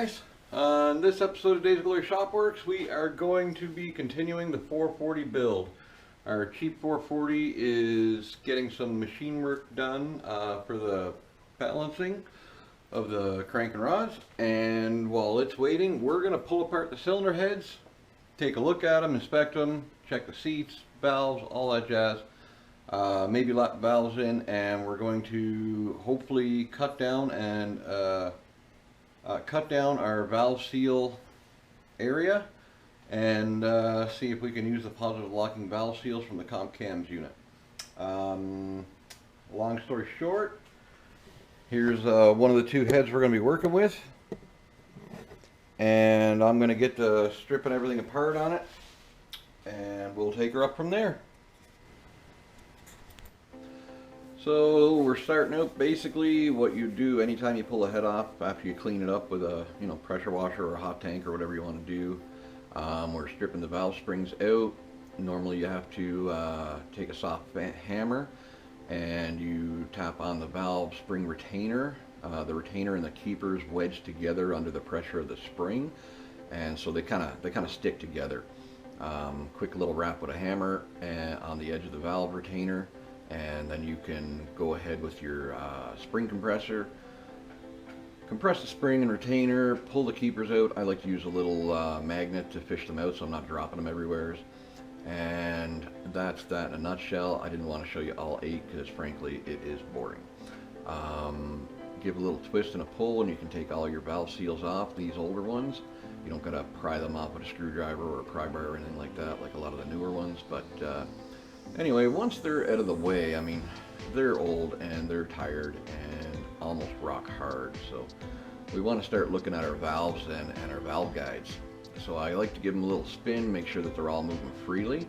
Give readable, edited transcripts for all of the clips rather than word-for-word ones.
guys, on this episode of Days of Glory Shopworks we are going to be continuing the 440 build. Our cheap 440 is getting some machine work done for the balancing of the crank and rods, and while it's waiting we're going to pull apart the cylinder heads, take a look at them, inspect them, check the seats, valves, all that jazz. Maybe let the valves in, and we're going to hopefully cut down our valve seal area and see if we can use the positive locking valve seals from the comp cams unit. Long story short, here's one of the two heads we're going to be working with, and I'm going to get to stripping everything apart on it, and we'll take her up from there. So we're starting out basically what you do anytime you pull a head off after you clean it up with a pressure washer or a hot tank or whatever you want to do. We're stripping the valve springs out. Normally you have to take a soft hammer and you tap on the valve spring retainer. The retainer and the keepers wedged together under the pressure of the spring, and so they kind of stick together. Quick little rap with a hammer on the edge of the valve retainer, and then you can go ahead with your spring compressor, compress the spring and retainer, pull the keepers out. I like to use a little magnet to fish them out so I'm not dropping them everywhere. And that's that in a nutshell. I didn't want to show you all 8 because frankly it is boring. Give a little twist and a pull and you can take all your valve seals off, these older ones. You don't gotta pry them off with a screwdriver or a pry bar or anything like that like a lot of the newer ones, but anyway, once they're out of the way, I mean, they're old and they're tired and almost rock hard. So we want to start looking at our valves and our valve guides. So I like to give them a little spin, make sure that they're all moving freely.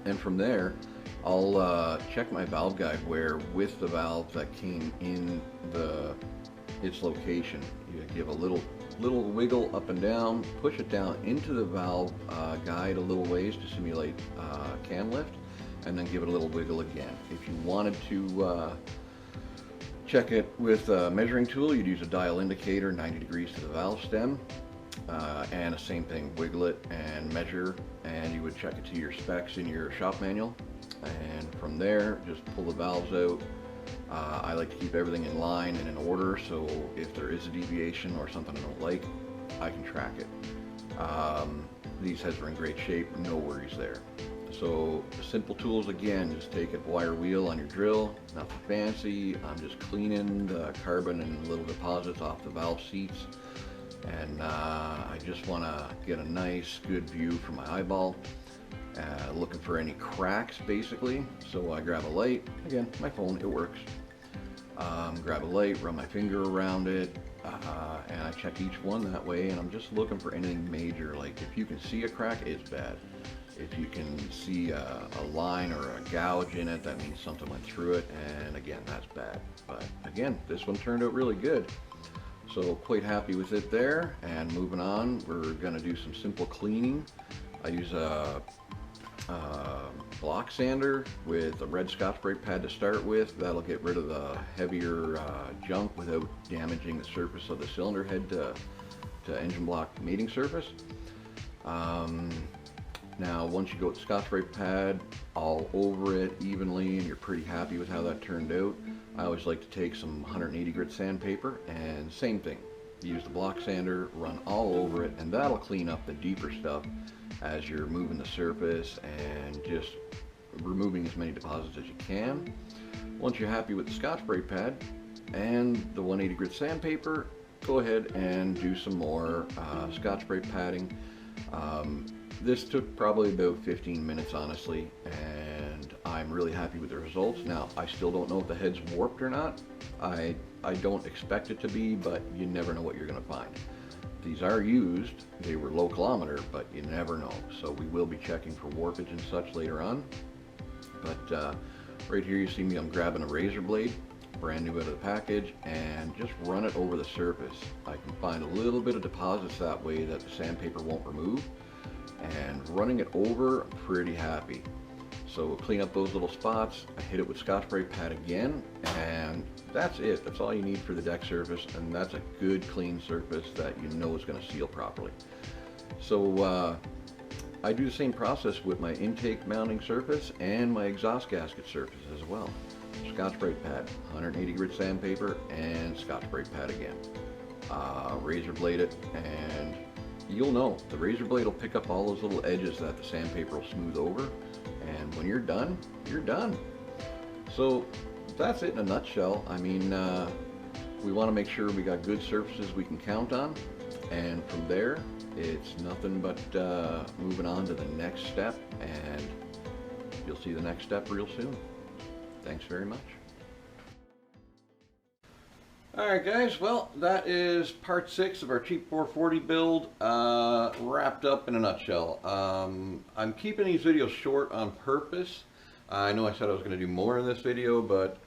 And from there, I'll check my valve guide wear with the valve that came in its location. You give a little wiggle up and down, push it down into the valve guide a little ways to simulate cam lift, and then give it a little wiggle again. If you wanted to check it with a measuring tool, you'd use a dial indicator 90 degrees to the valve stem, and the same thing, wiggle it and measure, and you would check it to your specs in your shop manual. And from there, just pull the valves out. I like to keep everything in line and in order, so if there is a deviation or something I don't like, I can track it. These heads are in great shape, no worries there. So simple tools again, just take a wire wheel on your drill, nothing fancy. I'm just cleaning the carbon and little deposits off the valve seats, and I just want to get a nice good view from my eyeball, looking for any cracks basically. So I grab a light, again my phone, it works. Grab a light, run my finger around it, and I check each one that way, and I'm just looking for anything major. Like if you can see a crack, it's bad. If you can see a line or a gouge in it, that means something went through it, and again, that's bad. But again, this one turned out really good. So quite happy with it there. And moving on, we're gonna do some simple cleaning. I use a block sander with a red Scotch Brite pad to start with. That'll get rid of the heavier junk without damaging the surface of the cylinder head to engine block mating surface. Now once you go with the Scotch Brite pad all over it evenly and you're pretty happy with how that turned out, I always like to take some 180 grit sandpaper and same thing. Use the block sander, run all over it, and that'll clean up the deeper stuff as you're moving the surface and just removing as many deposits as you can. Once you're happy with the Scotch Brite pad and the 180 grit sandpaper, go ahead and do some more Scotch Brite padding. This took probably about 15 minutes honestly, and I'm really happy with the results. Now I still don't know if the head's warped or not. I don't expect it to be, but you never know what you're going to find. These are used, they were low kilometer, but you never know. So we will be checking for warpage and such later on. But right here you see me, I'm grabbing a razor blade, brand new out of the package, and just run it over the surface. I can find a little bit of deposits that way that the sandpaper won't remove, and running it over, I'm pretty happy. So we'll clean up those little spots. I hit it with Scotch Brite pad again, and that's it. That's all you need for the deck surface, and that's a good clean surface that you know is going to seal properly. So I do the same process with my intake mounting surface and my exhaust gasket surface as well. Scotch Brite pad, 180 grit sandpaper, and Scotch Brite pad again. Razor blade it, and you'll know the razor blade will pick up all those little edges that the sandpaper will smooth over, and when you're done, you're done. So that's it in a nutshell. I mean, we want to make sure we got good surfaces we can count on, and from there it's nothing but moving on to the next step, and you'll see the next step real soon. Thanks very much. Alright guys, well, that is part 6 of our cheap 440 build, wrapped up in a nutshell. I'm keeping these videos short on purpose. I know I said I was going to do more in this video, but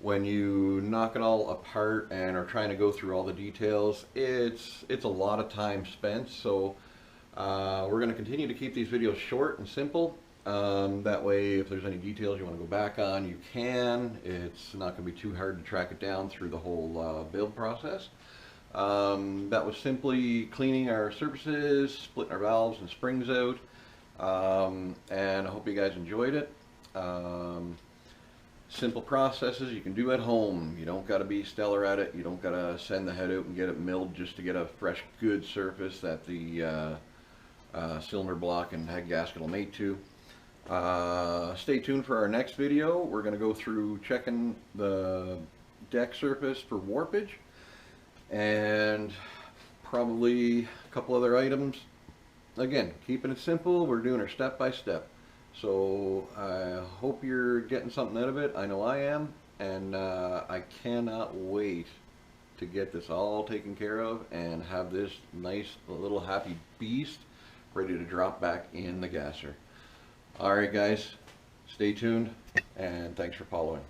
when you knock it all apart and are trying to go through all the details, it's a lot of time spent. So we're going to continue to keep these videos short and simple. That way, if there's any details you want to go back on, you can. It's not going to be too hard to track it down through the whole build process. That was simply cleaning our surfaces, splitting our valves and springs out, and I hope you guys enjoyed it. Simple processes you can do at home. You don't got to be stellar at it. You don't got to send the head out and get it milled just to get a fresh, good surface that the cylinder block and head gasket will mate to. Stay tuned for our next video. We're going to go through checking the deck surface for warpage and probably a couple other items. Again, keeping it simple. We're doing our step by step. So I hope you're getting something out of it. I know I am, and I cannot wait to get this all taken care of and have this nice little happy beast ready to drop back in the gasser. Alright guys, stay tuned, and thanks for following.